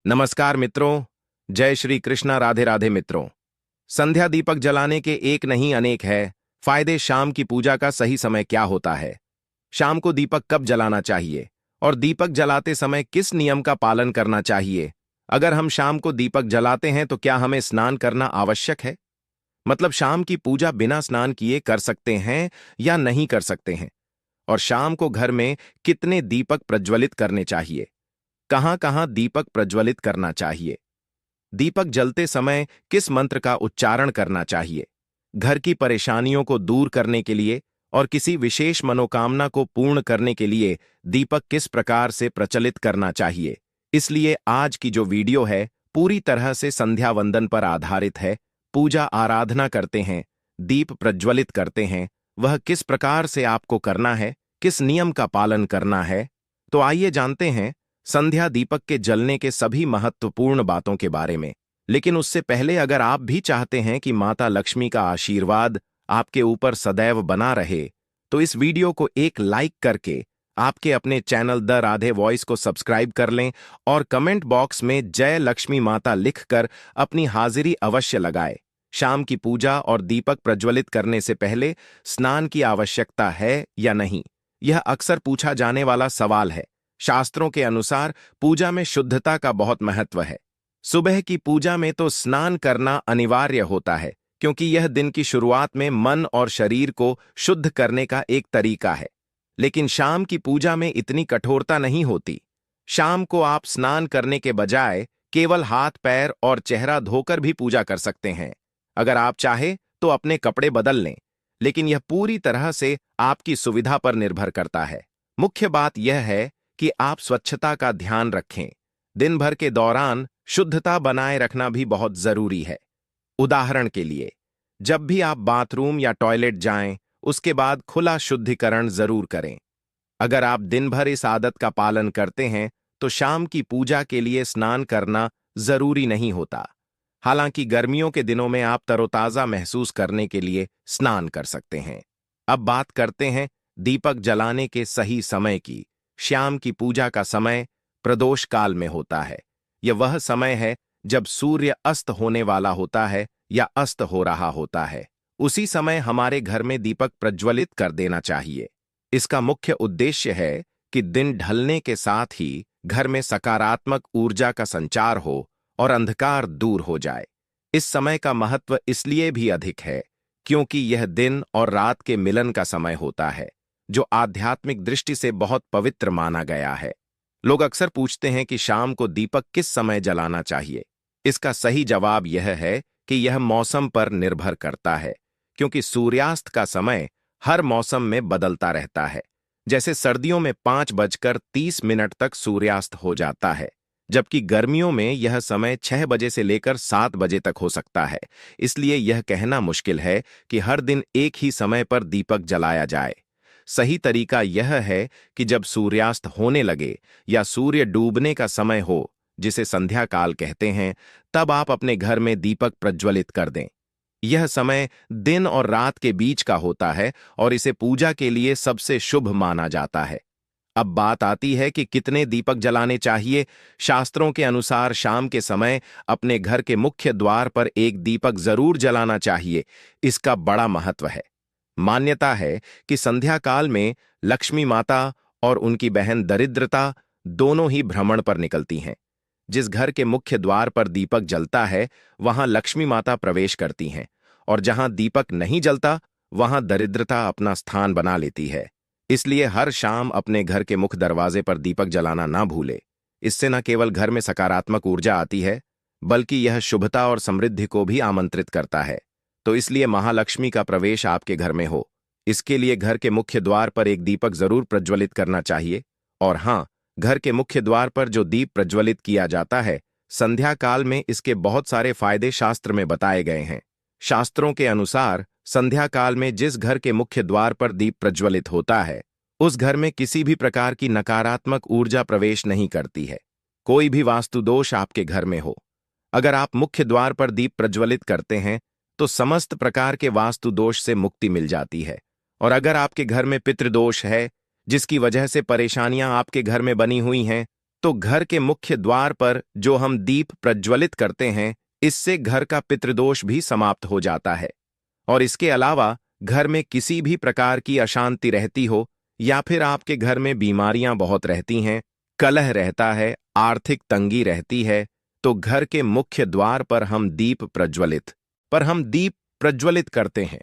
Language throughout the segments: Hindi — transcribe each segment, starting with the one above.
नमस्कार मित्रों। जय श्री कृष्णा। राधे राधे मित्रों। संध्या दीपक जलाने के एक नहीं अनेक है फायदे। शाम की पूजा का सही समय क्या होता है? शाम को दीपक कब जलाना चाहिए और दीपक जलाते समय किस नियम का पालन करना चाहिए? अगर हम शाम को दीपक जलाते हैं तो क्या हमें स्नान करना आवश्यक है? मतलब शाम की पूजा बिना स्नान किए कर सकते हैं या नहीं कर सकते हैं? और शाम को घर में कितने दीपक प्रज्वलित करने चाहिए? कहां कहां दीपक प्रज्वलित करना चाहिए? दीपक जलते समय किस मंत्र का उच्चारण करना चाहिए? घर की परेशानियों को दूर करने के लिए और किसी विशेष मनोकामना को पूर्ण करने के लिए दीपक किस प्रकार से प्रचलित करना चाहिए? इसलिए आज की जो वीडियो है पूरी तरह से संध्या वंदन पर आधारित है। पूजा आराधना करते हैं, दीप प्रज्वलित करते हैं, वह किस प्रकार से आपको करना है, किस नियम का पालन करना है। तो आइए जानते हैं संध्या दीपक के जलने के सभी महत्वपूर्ण बातों के बारे में। लेकिन उससे पहले अगर आप भी चाहते हैं कि माता लक्ष्मी का आशीर्वाद आपके ऊपर सदैव बना रहे, तो इस वीडियो को एक लाइक करके आपके अपने चैनल द राधे वॉइस को सब्सक्राइब कर लें और कमेंट बॉक्स में जय लक्ष्मी माता लिखकर अपनी हाजिरी अवश्य लगाए। शाम की पूजा और दीपक प्रज्वलित करने से पहले स्नान की आवश्यकता है या नहीं, यह अक्सर पूछा जाने वाला सवाल है। शास्त्रों के अनुसार पूजा में शुद्धता का बहुत महत्व है। सुबह की पूजा में तो स्नान करना अनिवार्य होता है, क्योंकि यह दिन की शुरुआत में मन और शरीर को शुद्ध करने का एक तरीका है। लेकिन शाम की पूजा में इतनी कठोरता नहीं होती। शाम को आप स्नान करने के बजाय केवल हाथ पैर और चेहरा धोकर भी पूजा कर सकते हैं। अगर आप चाहे तो अपने कपड़े बदल लें, लेकिन यह पूरी तरह से आपकी सुविधा पर निर्भर करता है। मुख्य बात यह है कि आप स्वच्छता का ध्यान रखें। दिन भर के दौरान शुद्धता बनाए रखना भी बहुत जरूरी है। उदाहरण के लिए, जब भी आप बाथरूम या टॉयलेट जाएं, उसके बाद खुला शुद्धिकरण जरूर करें। अगर आप दिन भर इस आदत का पालन करते हैं तो शाम की पूजा के लिए स्नान करना जरूरी नहीं होता। हालांकि गर्मियों के दिनों में आप तरोताजा महसूस करने के लिए स्नान कर सकते हैं। अब बात करते हैं दीपक जलाने के सही समय की। शाम की पूजा का समय प्रदोष काल में होता है। यह वह समय है जब सूर्य अस्त होने वाला होता है या अस्त हो रहा होता है। उसी समय हमारे घर में दीपक प्रज्वलित कर देना चाहिए। इसका मुख्य उद्देश्य है कि दिन ढलने के साथ ही घर में सकारात्मक ऊर्जा का संचार हो और अंधकार दूर हो जाए। इस समय का महत्व इसलिए भी अधिक है क्योंकि यह दिन और रात के मिलन का समय होता है, जो आध्यात्मिक दृष्टि से बहुत पवित्र माना गया है। लोग अक्सर पूछते हैं कि शाम को दीपक किस समय जलाना चाहिए। इसका सही जवाब यह है कि यह मौसम पर निर्भर करता है, क्योंकि सूर्यास्त का समय हर मौसम में बदलता रहता है। जैसे सर्दियों में 5:30 तक सूर्यास्त हो जाता है, जबकि गर्मियों में यह समय 6 बजे से लेकर 7 बजे तक हो सकता है। इसलिए यह कहना मुश्किल है कि हर दिन एक ही समय पर दीपक जलाया जाए। सही तरीका यह है कि जब सूर्यास्त होने लगे या सूर्य डूबने का समय हो, जिसे संध्या काल कहते हैं, तब आप अपने घर में दीपक प्रज्वलित कर दें। यह समय दिन और रात के बीच का होता है और इसे पूजा के लिए सबसे शुभ माना जाता है। अब बात आती है कि कितने दीपक जलाने चाहिए। शास्त्रों के अनुसार शाम के समय अपने घर के मुख्य द्वार पर एक दीपक जरूर जलाना चाहिए। इसका बड़ा महत्व है। मान्यता है कि संध्या काल में लक्ष्मी माता और उनकी बहन दरिद्रता दोनों ही भ्रमण पर निकलती हैं। जिस घर के मुख्य द्वार पर दीपक जलता है वहां लक्ष्मी माता प्रवेश करती हैं, और जहां दीपक नहीं जलता वहां दरिद्रता अपना स्थान बना लेती है। इसलिए हर शाम अपने घर के मुख्य दरवाजे पर दीपक जलाना ना भूले। इससे न केवल घर में सकारात्मक ऊर्जा आती है, बल्कि यह शुभता और समृद्धि को भी आमंत्रित करता है। तो इसलिए महालक्ष्मी का प्रवेश आपके घर में हो, इसके लिए घर के मुख्य द्वार पर एक दीपक जरूर प्रज्वलित करना चाहिए। और हां, घर के मुख्य द्वार पर जो दीप प्रज्वलित किया जाता है, संध्या काल में इसके बहुत सारे फायदे शास्त्र में बताए गए हैं। शास्त्रों के अनुसार संध्या काल में जिस घर के मुख्य द्वार पर दीप प्रज्वलित होता है, उस घर में किसी भी प्रकार की नकारात्मक ऊर्जा प्रवेश नहीं करती है। कोई भी वास्तु दोष आपके घर में हो, अगर आप मुख्य द्वार पर दीप प्रज्वलित करते हैं तो समस्त प्रकार के वास्तु दोष से मुक्ति मिल जाती है। और अगर आपके घर में पितृदोष है, जिसकी वजह से परेशानियां आपके घर में बनी हुई हैं, तो घर के मुख्य द्वार पर जो हम दीप प्रज्वलित करते हैं, इससे घर का पितृदोष भी समाप्त हो जाता है। और इसके अलावा घर में किसी भी प्रकार की अशांति रहती हो या फिर आपके घर में बीमारियां बहुत रहती हैं, कलह रहता है, आर्थिक तंगी रहती है, तो घर के मुख्य द्वार पर हम दीप प्रज्वलित करते हैं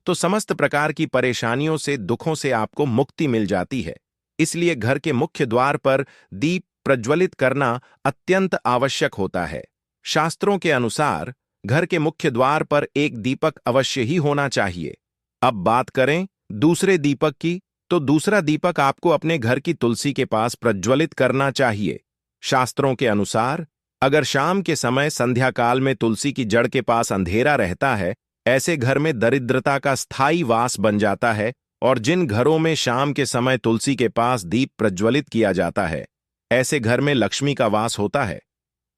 तो समस्त प्रकार की परेशानियों से, दुखों से आपको मुक्ति मिल जाती है। इसलिए घर के मुख्य द्वार पर दीप प्रज्वलित करना अत्यंत आवश्यक होता है। शास्त्रों के अनुसार घर के मुख्य द्वार पर एक दीपक अवश्य ही होना चाहिए। अब बात करें दूसरे दीपक की, तो दूसरा दीपक आपको अपने घर की तुलसी के पास प्रज्वलित करना चाहिए। शास्त्रों के अनुसार अगर शाम के समय संध्या काल में तुलसी की जड़ के पास अंधेरा रहता है, ऐसे घर में दरिद्रता का स्थायी वास बन जाता है। और जिन घरों में शाम के समय तुलसी के पास दीप प्रज्वलित किया जाता है, ऐसे घर में लक्ष्मी का वास होता है।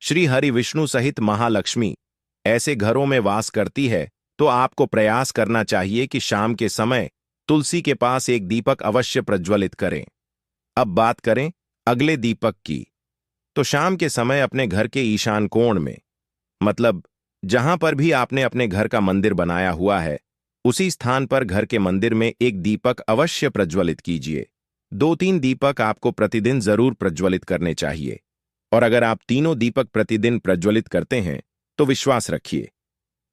श्री हरि विष्णु सहित महालक्ष्मी ऐसे घरों में वास करती है। तो आपको प्रयास करना चाहिए कि शाम के समय तुलसी के पास एक दीपक अवश्य प्रज्वलित करें। अब बात करें अगले दीपक की, तो शाम के समय अपने घर के ईशान कोण में, मतलब जहां पर भी आपने अपने घर का मंदिर बनाया हुआ है, उसी स्थान पर घर के मंदिर में एक दीपक अवश्य प्रज्वलित कीजिए। 2-3 दीपक आपको प्रतिदिन जरूर प्रज्वलित करने चाहिए। और अगर आप तीनों दीपक प्रतिदिन प्रज्वलित करते हैं तो विश्वास रखिए,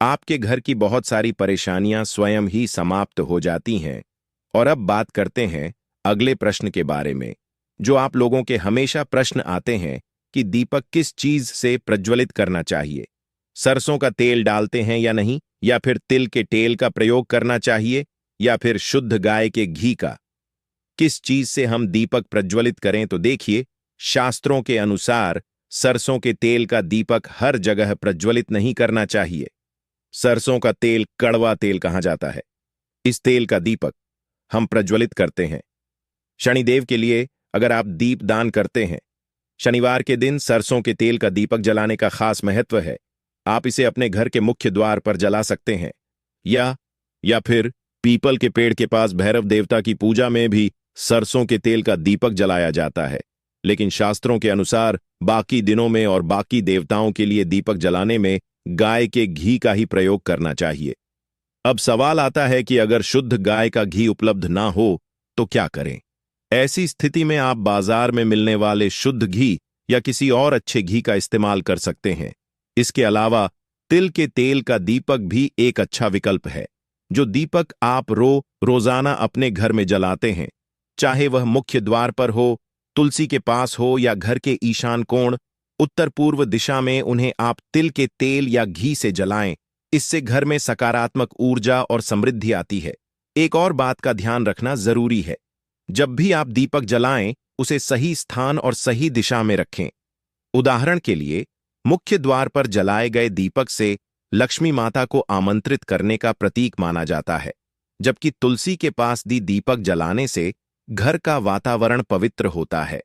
आपके घर की बहुत सारी परेशानियां स्वयं ही समाप्त हो जाती हैं। और अब बात करते हैं अगले प्रश्न के बारे में, जो आप लोगों के हमेशा प्रश्न आते हैं कि दीपक किस चीज से प्रज्वलित करना चाहिए। सरसों का तेल डालते हैं या नहीं, या फिर तिल के तेल का प्रयोग करना चाहिए, या फिर शुद्ध गाय के घी का। किस चीज से हम दीपक प्रज्वलित करें, तो देखिए, शास्त्रों के अनुसार सरसों के तेल का दीपक हर जगह प्रज्वलित नहीं करना चाहिए। सरसों का तेल कड़वा तेल कहा जाता है। इस तेल का दीपक हम प्रज्वलित करते हैं शनिदेव के लिए। अगर आप दीप दान करते हैं, शनिवार के दिन सरसों के तेल का दीपक जलाने का खास महत्व है। आप इसे अपने घर के मुख्य द्वार पर जला सकते हैं, या फिर पीपल के पेड़ के पास भैरव देवता की पूजा में भी सरसों के तेल का दीपक जलाया जाता है। लेकिन शास्त्रों के अनुसार बाकी दिनों में और बाकी देवताओं के लिए दीपक जलाने में गाय के घी का ही प्रयोग करना चाहिए। अब सवाल आता है कि अगर शुद्ध गाय का घी उपलब्ध ना हो तो क्या करें। ऐसी स्थिति में आप बाजार में मिलने वाले शुद्ध घी या किसी और अच्छे घी का इस्तेमाल कर सकते हैं। इसके अलावा तिल के तेल का दीपक भी एक अच्छा विकल्प है। जो दीपक आप रोजाना अपने घर में जलाते हैं, चाहे वह मुख्य द्वार पर हो, तुलसी के पास हो या घर के ईशान कोण उत्तर पूर्व दिशा में, उन्हें आप तिल के तेल या घी से जलाएं। इससे घर में सकारात्मक ऊर्जा और समृद्धि आती है। एक और बात का ध्यान रखना जरूरी है, जब भी आप दीपक जलाएं, उसे सही स्थान और सही दिशा में रखें। उदाहरण के लिए, मुख्य द्वार पर जलाए गए दीपक से लक्ष्मी माता को आमंत्रित करने का प्रतीक माना जाता है, जबकि तुलसी के पास दीपक जलाने से घर का वातावरण पवित्र होता है।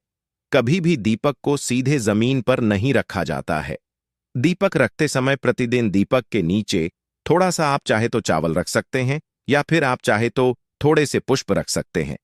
कभी भी दीपक को सीधे जमीन पर नहीं रखा जाता है। दीपक रखते समय प्रतिदिन दीपक के नीचे थोड़ा सा आप चाहे तो चावल रख सकते हैं, या फिर आप चाहे तो थोड़े से पुष्प रख सकते हैं।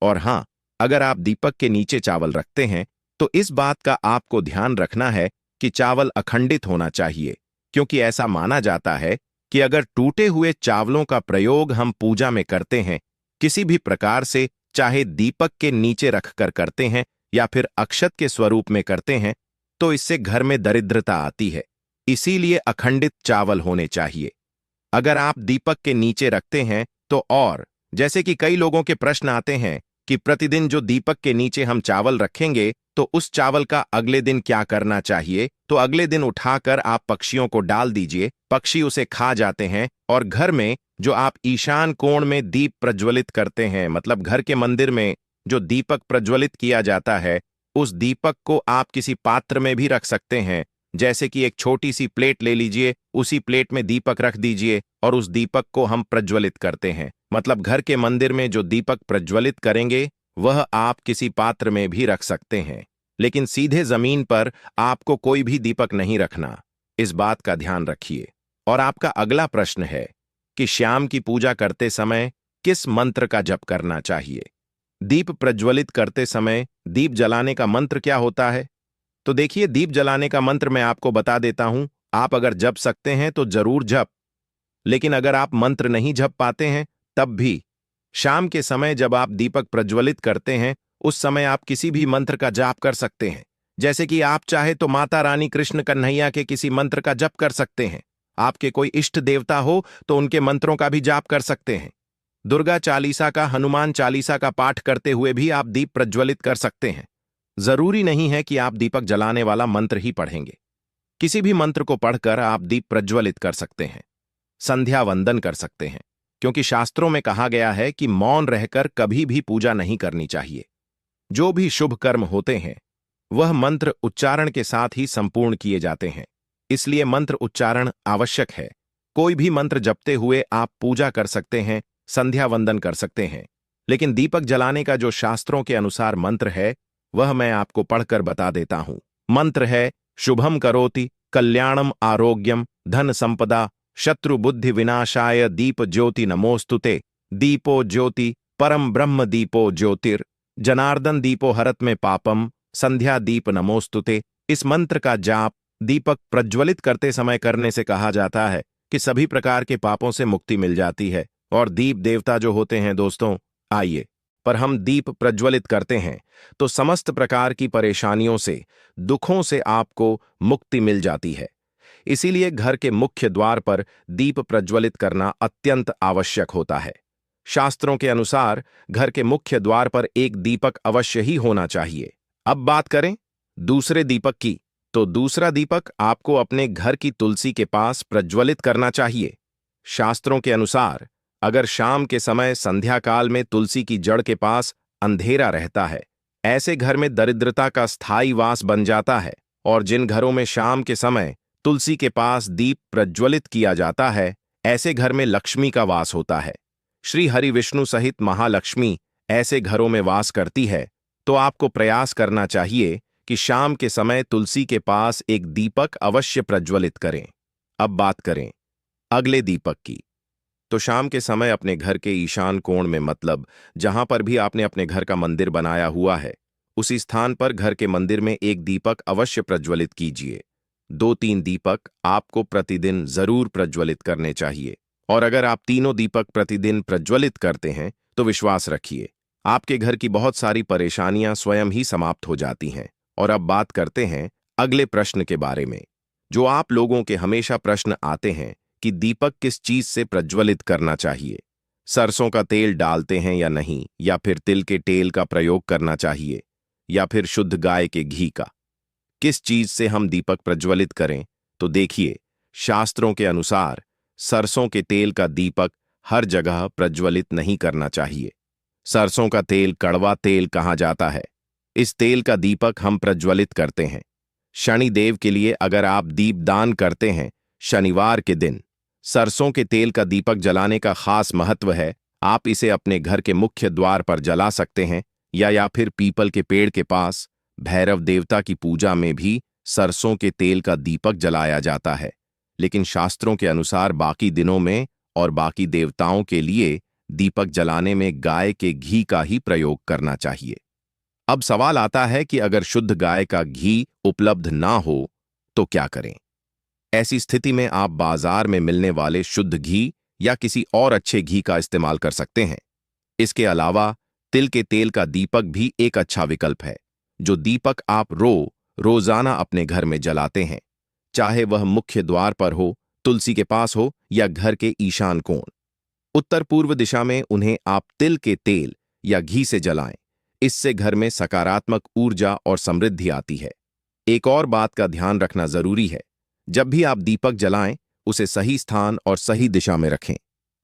और हाँ, अगर आप दीपक के नीचे चावल रखते हैं तो इस बात का आपको ध्यान रखना है कि चावल अखंडित होना चाहिए, क्योंकि ऐसा माना जाता है कि अगर टूटे हुए चावलों का प्रयोग हम पूजा में करते हैं, किसी भी प्रकार से, चाहे दीपक के नीचे रखकर करते हैं या फिर अक्षत के स्वरूप में करते हैं, तो इससे घर में दरिद्रता आती है। इसीलिए अखंडित चावल होने चाहिए। अगर आप दीपक के नीचे रखते हैं तो, और जैसे कि कई लोगों के प्रश्न आते हैं कि प्रतिदिन जो दीपक के नीचे हम चावल रखेंगे तो उस चावल का अगले दिन क्या करना चाहिए, तो अगले दिन उठाकर आप पक्षियों को डाल दीजिए, पक्षी उसे खा जाते हैं। और घर में जो आप ईशान कोण में दीप प्रज्वलित करते हैं, मतलब घर के मंदिर में जो दीपक प्रज्वलित किया जाता है, उस दीपक को आप किसी पात्र में भी रख सकते हैं। जैसे कि एक छोटी सी प्लेट ले लीजिए, उसी प्लेट में दीपक रख दीजिए और उस दीपक को हम प्रज्वलित करते हैं। मतलब घर के मंदिर में जो दीपक प्रज्वलित करेंगे वह आप किसी पात्र में भी रख सकते हैं, लेकिन सीधे जमीन पर आपको कोई भी दीपक नहीं रखना। इस बात का ध्यान रखिए। और आपका अगला प्रश्न है कि श्याम की पूजा करते समय किस मंत्र का जप करना चाहिए। दीप प्रज्वलित करते समय दीप जलाने का मंत्र क्या होता है, तो देखिए, दीप जलाने का मंत्र मैं आपको बता देता हूं। आप अगर जप सकते हैं तो जरूर जप, लेकिन अगर आप मंत्र नहीं जप पाते हैं तब भी शाम के समय जब आप दीपक प्रज्वलित करते हैं, उस समय आप किसी भी मंत्र का जाप कर सकते हैं। जैसे कि आप चाहे तो माता रानी कृष्ण कन्हैया के किसी मंत्र का जप कर सकते हैं। आपके कोई इष्ट देवता हो तो उनके मंत्रों का भी जाप कर सकते हैं। दुर्गा चालीसा का, हनुमान चालीसा का पाठ करते हुए भी आप दीप प्रज्वलित कर सकते हैं। जरूरी नहीं है कि आप दीपक जलाने वाला मंत्र ही पढ़ेंगे। किसी भी मंत्र को पढ़कर आप दीप प्रज्वलित कर सकते हैं। संध्या वंदन कर सकते हैं, क्योंकि शास्त्रों में कहा गया है कि मौन रहकर कभी भी पूजा नहीं करनी चाहिए। जो भी शुभ कर्म होते हैं वह मंत्र उच्चारण के साथ ही संपूर्ण किए जाते हैं, इसलिए मंत्र उच्चारण आवश्यक है। कोई भी मंत्र जपते हुए आप पूजा कर सकते हैं, संध्या वंदन कर सकते हैं, लेकिन दीपक जलाने का जो शास्त्रों के अनुसार मंत्र है वह मैं आपको पढ़कर बता देता हूं। मंत्र है शुभम करोति कल्याणम आरोग्यम धन संपदा शत्रु बुद्धि विनाशाय दीप ज्योति नमोस्तुते। दीपो ज्योति परम ब्रह्म दीपो ज्योतिर जनार्दन दीपो हरत में पापम संध्या दीप नमोस्तुते। इस मंत्र का जाप दीपक प्रज्वलित करते समय करने से कहा जाता है कि सभी प्रकार के पापों से मुक्ति मिल जाती है। और दीप देवता जो होते हैं दोस्तों, आइए पर हम दीप प्रज्वलित करते हैं तो समस्त प्रकार की परेशानियों से, दुखों से आपको मुक्ति मिल जाती है। इसीलिए घर के मुख्य द्वार पर दीप प्रज्वलित करना अत्यंत आवश्यक होता है। शास्त्रों के अनुसार घर के मुख्य द्वार पर एक दीपक अवश्य ही होना चाहिए। अब बात करें दूसरे दीपक की, तो दूसरा दीपक आपको अपने घर की तुलसी के पास प्रज्वलित करना चाहिए। शास्त्रों के अनुसार अगर शाम के समय संध्या काल में तुलसी की जड़ के पास अंधेरा रहता है, ऐसे घर में दरिद्रता का स्थायी वास बन जाता है। और जिन घरों में शाम के समय तुलसी के पास दीप प्रज्वलित किया जाता है, ऐसे घर में लक्ष्मी का वास होता है। श्री हरि विष्णु सहित महालक्ष्मी ऐसे घरों में वास करती है। तो आपको प्रयास करना चाहिए कि शाम के समय तुलसी के पास एक दीपक अवश्य प्रज्वलित करें। अब बात करें अगले दीपक की, तो शाम के समय अपने घर के ईशान कोण में, मतलब जहां पर भी आपने अपने घर का मंदिर बनाया हुआ है, उसी स्थान पर घर के मंदिर में एक दीपक अवश्य प्रज्वलित कीजिए। 2-3 दीपक आपको प्रतिदिन जरूर प्रज्वलित करने चाहिए। और अगर आप तीनों दीपक प्रतिदिन प्रज्वलित करते हैं तो विश्वास रखिए, आपके घर की बहुत सारी परेशानियां स्वयं ही समाप्त हो जाती हैं। और अब बात करते हैं अगले प्रश्न के बारे में, जो आप लोगों के हमेशा प्रश्न आते हैं कि दीपक किस चीज से प्रज्वलित करना चाहिए। सरसों का तेल डालते हैं या नहीं, या फिर तिल के तेल का प्रयोग करना चाहिए, या फिर शुद्ध गाय के घी का। किस चीज से हम दीपक प्रज्वलित करें? तो देखिए, शास्त्रों के अनुसार सरसों के तेल का दीपक हर जगह प्रज्वलित नहीं करना चाहिए। सरसों का तेल कड़वा तेल कहा जाता है। इस तेल का दीपक हम प्रज्वलित करते हैं शनि देव के लिए। अगर आप दीप दान करते हैं शनिवार के दिन, सरसों के तेल का दीपक जलाने का खास महत्व है। आप इसे अपने घर के मुख्य द्वार पर जला सकते हैं, या फिर पीपल के पेड़ के पास। भैरव देवता की पूजा में भी सरसों के तेल का दीपक जलाया जाता है, लेकिन शास्त्रों के अनुसार बाकी दिनों में और बाकी देवताओं के लिए दीपक जलाने में गाय के घी का ही प्रयोग करना चाहिए। अब सवाल आता है कि अगर शुद्ध गाय का घी उपलब्ध ना हो तो क्या करें? ऐसी स्थिति में आप बाजार में मिलने वाले शुद्ध घी या किसी और अच्छे घी का इस्तेमाल कर सकते हैं। इसके अलावा तिल के तेल का दीपक भी एक अच्छा विकल्प है, जो दीपक आप रोजाना अपने घर में जलाते हैं, चाहे वह मुख्य द्वार पर हो, तुलसी के पास हो, या घर के ईशान कोण। उत्तर पूर्व दिशा में उन्हें आप तिल के तेल या घी से जलाएं। इससे घर में सकारात्मक ऊर्जा और समृद्धि आती है। एक और बात का ध्यान रखना जरूरी है, जब भी आप दीपक जलाएं, उसे सही स्थान और सही दिशा में रखें।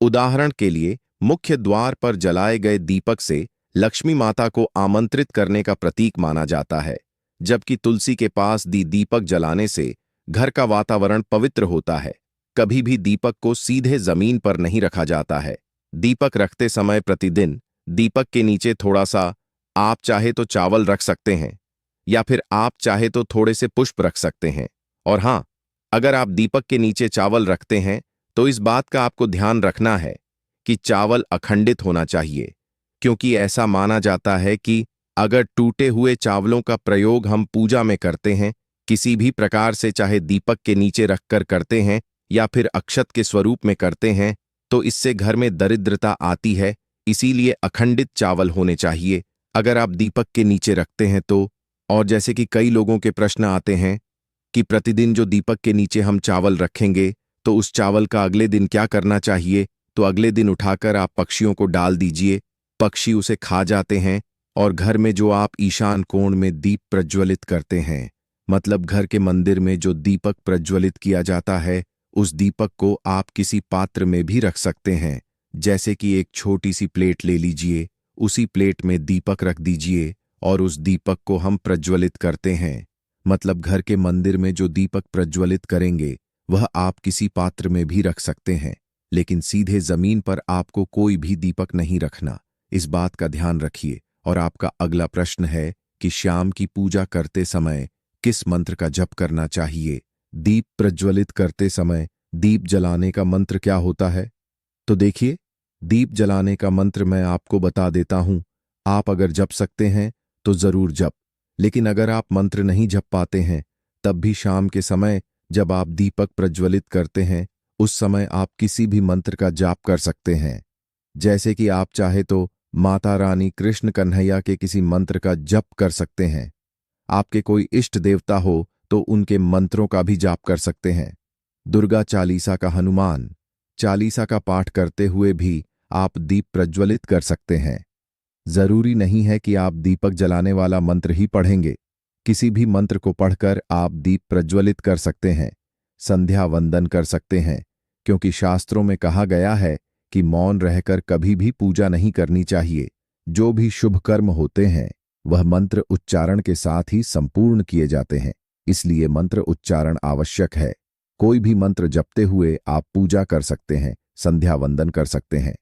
उदाहरण के लिए, मुख्य द्वार पर जलाए गए दीपक से लक्ष्मी माता को आमंत्रित करने का प्रतीक माना जाता है, जबकि तुलसी के पास दीपक जलाने से घर का वातावरण पवित्र होता है। कभी भी दीपक को सीधे जमीन पर नहीं रखा जाता है। दीपक रखते समय प्रतिदिन दीपक के नीचे थोड़ा सा, आप चाहे तो चावल रख सकते हैं, या फिर आप चाहे तो थोड़े से पुष्प रख सकते हैं। और हां, अगर आप दीपक के नीचे चावल रखते हैं तो इस बात का आपको ध्यान रखना है कि चावल अखंडित होना चाहिए, क्योंकि ऐसा माना जाता है कि अगर टूटे हुए चावलों का प्रयोग हम पूजा में करते हैं, किसी भी प्रकार से, चाहे दीपक के नीचे रखकर करते हैं या फिर अक्षत के स्वरूप में करते हैं, तो इससे घर में दरिद्रता आती है। इसीलिए अखंडित चावल होने चाहिए अगर आप दीपक के नीचे रखते हैं तो। और जैसे कि कई लोगों के प्रश्न आते हैं कि प्रतिदिन जो दीपक के नीचे हम चावल रखेंगे तो उस चावल का अगले दिन क्या करना चाहिए, तो अगले दिन उठाकर आप पक्षियों को डाल दीजिए, पक्षी उसे खा जाते हैं। और घर में जो आप ईशान कोण में दीप प्रज्वलित करते हैं, मतलब घर के मंदिर में जो दीपक प्रज्वलित किया जाता है, उस दीपक को आप किसी पात्र में भी रख सकते हैं। जैसे कि एक छोटी सी प्लेट ले लीजिए, उसी प्लेट में दीपक रख दीजिए और उस दीपक को हम प्रज्वलित करते हैं। मतलब घर के मंदिर में जो दीपक प्रज्वलित करेंगे वह आप किसी पात्र में भी रख सकते हैं, लेकिन सीधे जमीन पर आपको कोई भी दीपक नहीं रखना। इस बात का ध्यान रखिए। और आपका अगला प्रश्न है कि शाम की पूजा करते समय किस मंत्र का जप करना चाहिए। दीप प्रज्वलित करते समय दीप जलाने का मंत्र क्या होता है? तो देखिए, दीप जलाने का मंत्र मैं आपको बता देता हूं। आप अगर जप सकते हैं तो जरूर जप, लेकिन अगर आप मंत्र नहीं जप पाते हैं, तब भी शाम के समय जब आप दीपक प्रज्वलित करते हैं, उस समय आप किसी भी मंत्र का जाप कर सकते हैं। जैसे कि आप चाहे तो माता रानी कृष्ण कन्हैया के किसी मंत्र का जप कर सकते हैं। आपके कोई इष्ट देवता हो तो उनके मंत्रों का भी जाप कर सकते हैं। दुर्गा चालीसा का, हनुमान चालीसा का पाठ करते हुए भी आप दीप प्रज्वलित कर सकते हैं। जरूरी नहीं है कि आप दीपक जलाने वाला मंत्र ही पढ़ेंगे, किसी भी मंत्र को पढ़कर आप दीप प्रज्वलित कर सकते हैं। संध्या वंदन कर सकते हैं, क्योंकि शास्त्रों में कहा गया है कि मौन रहकर कभी भी पूजा नहीं करनी चाहिए। जो भी शुभ कर्म होते हैं वह मंत्र उच्चारण के साथ ही संपूर्ण किए जाते हैं, इसलिए मंत्र उच्चारण आवश्यक है। कोई भी मंत्र जपते हुए आप पूजा कर सकते हैं, संध्या वंदन कर सकते हैं,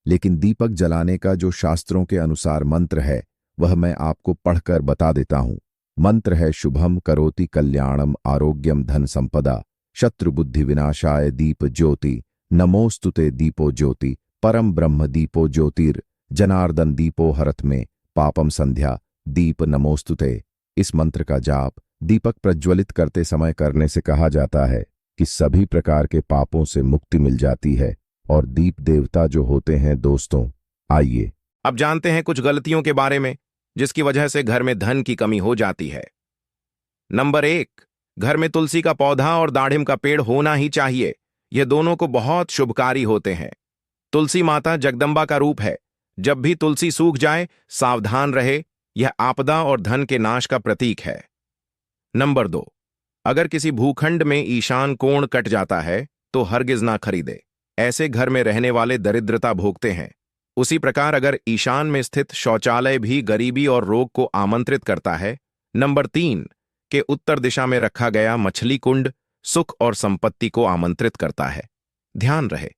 लेकिन दीपक जलाने का जो शास्त्रों के अनुसार मंत्र है वह मैं आपको पढ़कर बता देता हूं। मंत्र है शुभम करोति कल्याणम आरोग्यम धन संपदा शत्रु बुद्धि विनाशाय दीप ज्योति नमोस्तुते दीपो ज्योति परम ब्रह्म दीपो ज्योतिर जनार्दन दीपो हरत में पापम संध्या दीप नमोस्तुते। इस मंत्र का जाप दीपक प्रज्वलित करते समय करने से कहा जाता है कि सभी प्रकार के पापों से मुक्ति मिल जाती है। और दीप देवता जो होते हैं दोस्तों, आइए अब जानते हैं कुछ गलतियों के बारे में जिसकी वजह से घर में धन की कमी हो जाती है। नंबर 1, घर में तुलसी का पौधा और दाढ़िम का पेड़ होना ही चाहिए। यह दोनों को बहुत शुभकारी होते हैं। तुलसी माता जगदम्बा का रूप है। जब भी तुलसी सूख जाए, सावधान रहे, यह आपदा और धन के नाश का प्रतीक है। नंबर 2, अगर किसी भूखंड में ईशान कोण कट जाता है तो हरगिज ना खरीदे। ऐसे घर में रहने वाले दरिद्रता भोगते हैं। उसी प्रकार अगर ईशान में स्थित शौचालय भी गरीबी और रोग को आमंत्रित करता है। नंबर 3, के उत्तर दिशा में रखा गया मछली कुंड सुख और संपत्ति को आमंत्रित करता है। ध्यान रहे,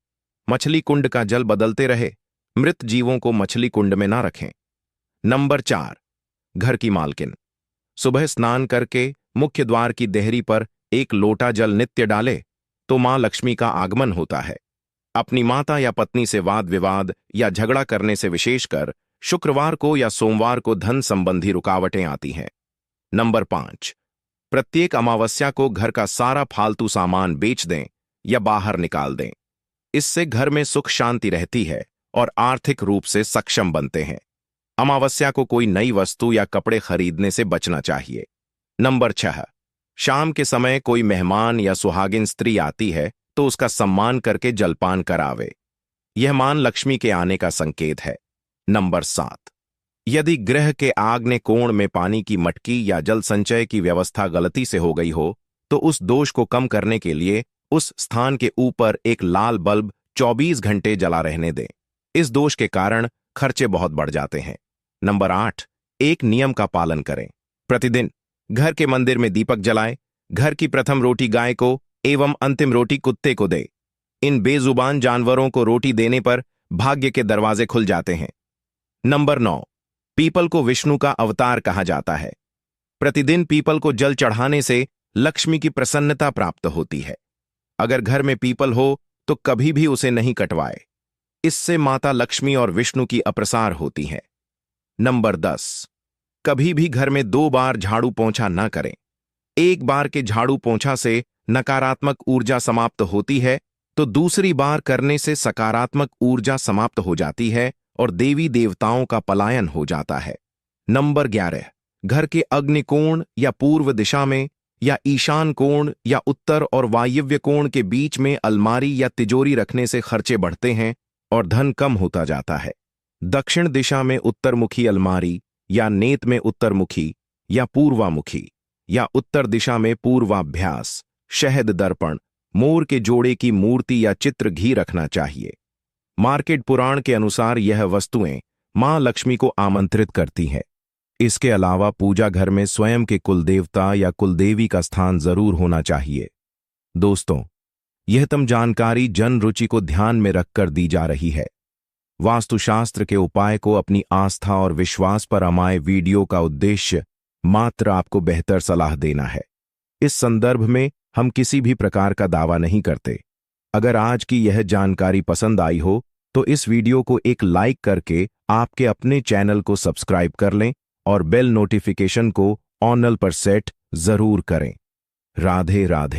मछली कुंड का जल बदलते रहे, मृत जीवों को मछली कुंड में ना रखें। नंबर 4, घर की मालकिन सुबह स्नान करके मुख्य द्वार की देहरी पर एक लोटा जल नित्य डाले तो मां लक्ष्मी का आगमन होता है। अपनी माता या पत्नी से वाद विवाद या झगड़ा करने से विशेषकर शुक्रवार को या सोमवार को धन संबंधी रुकावटें आती हैं। नंबर 5, प्रत्येक अमावस्या को घर का सारा फालतू सामान बेच दें या बाहर निकाल दें। इससे घर में सुख शांति रहती है और आर्थिक रूप से सक्षम बनते हैं। अमावस्या को कोई नई वस्तु या कपड़े खरीदने से बचना चाहिए। नंबर 6, शाम के समय कोई मेहमान या सुहागिन स्त्री आती है तो उसका सम्मान करके जलपान करावे। यह मान लक्ष्मी के आने का संकेत है। नंबर 7, यदि गृह के आग्नेय कोण में पानी की मटकी या जल संचय की व्यवस्था गलती से हो गई हो तो उस दोष को कम करने के लिए उस स्थान के ऊपर एक लाल बल्ब 24 घंटे जला रहने दें। इस दोष के कारण खर्चे बहुत बढ़ जाते हैं। नंबर 8, एक नियम का पालन करें। प्रतिदिन घर के मंदिर में दीपक जलाएं। घर की प्रथम रोटी गाय को एवं अंतिम रोटी कुत्ते को दे। इन बेजुबान जानवरों को रोटी देने पर भाग्य के दरवाजे खुल जाते हैं। नंबर 9, पीपल को विष्णु का अवतार कहा जाता है। प्रतिदिन पीपल को जल चढ़ाने से लक्ष्मी की प्रसन्नता प्राप्त होती है। अगर घर में पीपल हो तो कभी भी उसे नहीं कटवाए, इससे माता लक्ष्मी और विष्णु की अप्रसार होती है। नंबर 10, कभी भी घर में 2 बार झाड़ू पोंछा न करें। एक बार के झाड़ू पोंछा से नकारात्मक ऊर्जा समाप्त होती है तो दूसरी बार करने से सकारात्मक ऊर्जा समाप्त हो जाती है और देवी देवताओं का पलायन हो जाता है। नंबर 11, घर के अग्निकोण या पूर्व दिशा में या ईशान कोण या उत्तर और वायव्य कोण के बीच में अलमारी या तिजोरी रखने से खर्चे बढ़ते हैं और धन कम होता जाता है। दक्षिण दिशा में उत्तरमुखी अलमारी या नेत में उत्तरमुखी या पूर्वामुखी या उत्तर दिशा में पूर्वाभ्यास, शहद दर्पण, मोर के जोड़े की मूर्ति या चित्र घी रखना चाहिए। मार्केट पुराण के अनुसार यह वस्तुएं मां लक्ष्मी को आमंत्रित करती हैं। इसके अलावा पूजा घर में स्वयं के कुलदेवता या कुलदेवी का स्थान जरूर होना चाहिए। दोस्तों, यह तम जानकारी जन रुचि को ध्यान में रखकर दी जा रही है। वास्तुशास्त्र के उपाय को अपनी आस्था और विश्वास पर अमाए वीडियो का उद्देश्य मात्र आपको बेहतर सलाह देना है। इस संदर्भ में हम किसी भी प्रकार का दावा नहीं करते। अगर आज की यह जानकारी पसंद आई हो तो इस वीडियो को एक लाइक करके आपके अपने चैनल को सब्सक्राइब कर लें और बेल नोटिफिकेशन को ऑनल पर सेट जरूर करें। राधे राधे।